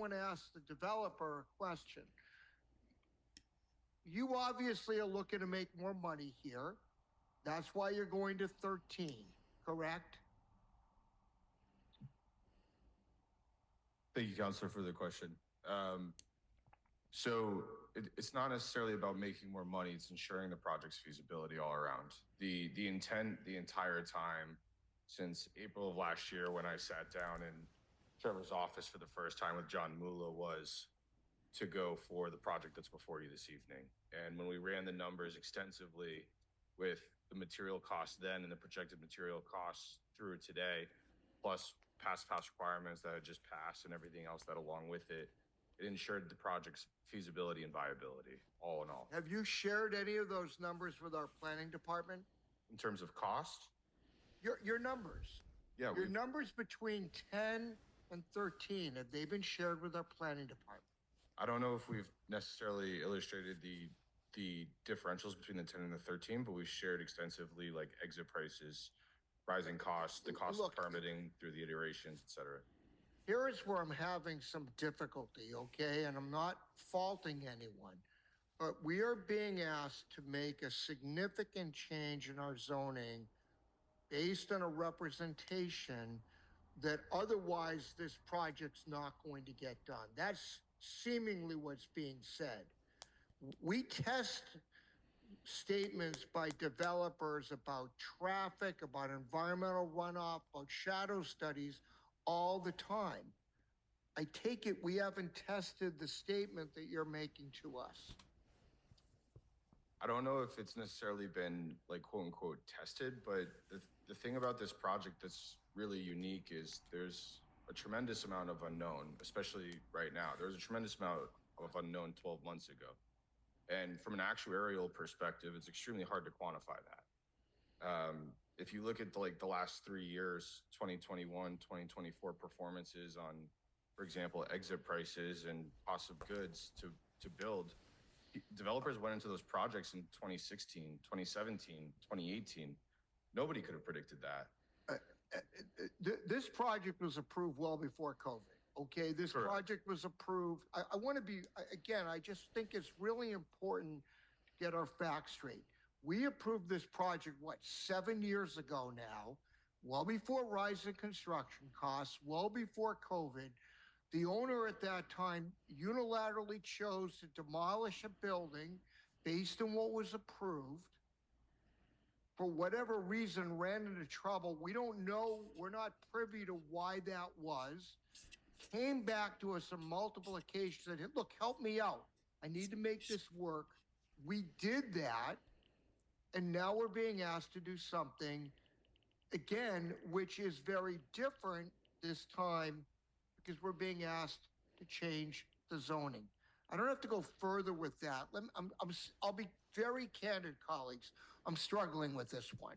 want to ask the developer a question. You obviously are looking to make more money here. That's why you're going to 13, correct? Thank you, Counselor, for the question. So it's not necessarily about making more money, it's ensuring the project's feasibility all around. The intent the entire time since April of last year when I sat down in Trevor's office for the first time with John Mula was to go for the project that's before you this evening. And when we ran the numbers extensively with the material costs then and the projected material costs through today, plus past requirements that had just passed and everything else that along with it, it ensured the project's feasibility and viability, all in all. Have you shared any of those numbers with our planning department? In terms of cost? Your numbers. Yeah. Your numbers between 10 and 13, have they been shared with our planning department? I don't know if we've necessarily illustrated the differentials between the 10 and the 13, but we've shared extensively like exit prices, rising costs, the cost of permitting through the iterations, et cetera. Here is where I'm having some difficulty, okay? And I'm not faulting anyone, but we are being asked to make a significant change in our zoning based on a representation that otherwise this project's not going to get done. That's seemingly what's being said. We test statements by developers about traffic, about environmental runoff, about shadow studies all the time. I take it we haven't tested the statement that you're making to us. I don't know if it's necessarily been like quote unquote tested, but the thing about this project that's really unique is there's a tremendous amount of unknown, especially right now. There was a tremendous amount of unknown 12 months ago. And from an actuarial perspective, it's extremely hard to quantify that. If you look at the last 3 years, 2021, 2024 performances on, for example, exit prices and cost of goods to build, developers went into those projects in 2016, 2017, 2018. Nobody could have predicted that. This project was approved well before COVID. Okay, this Correct. project was approved. I want to be, again, I just think it's really important to get our facts straight. We approved this project, 7 years ago now, well before rising construction costs, well before COVID. The owner at that time unilaterally chose to demolish a building based on what was approved. For whatever reason, ran into trouble. We don't know. We're not privy to why that was. Came back to us on multiple occasions, said, hey, look, help me out. I need to make this work. We did that. And now we're being asked to do something, again, which is very different this time because we're being asked to change the zoning. I don't have to go further with that. I'll be very candid, colleagues. I'm struggling with this one.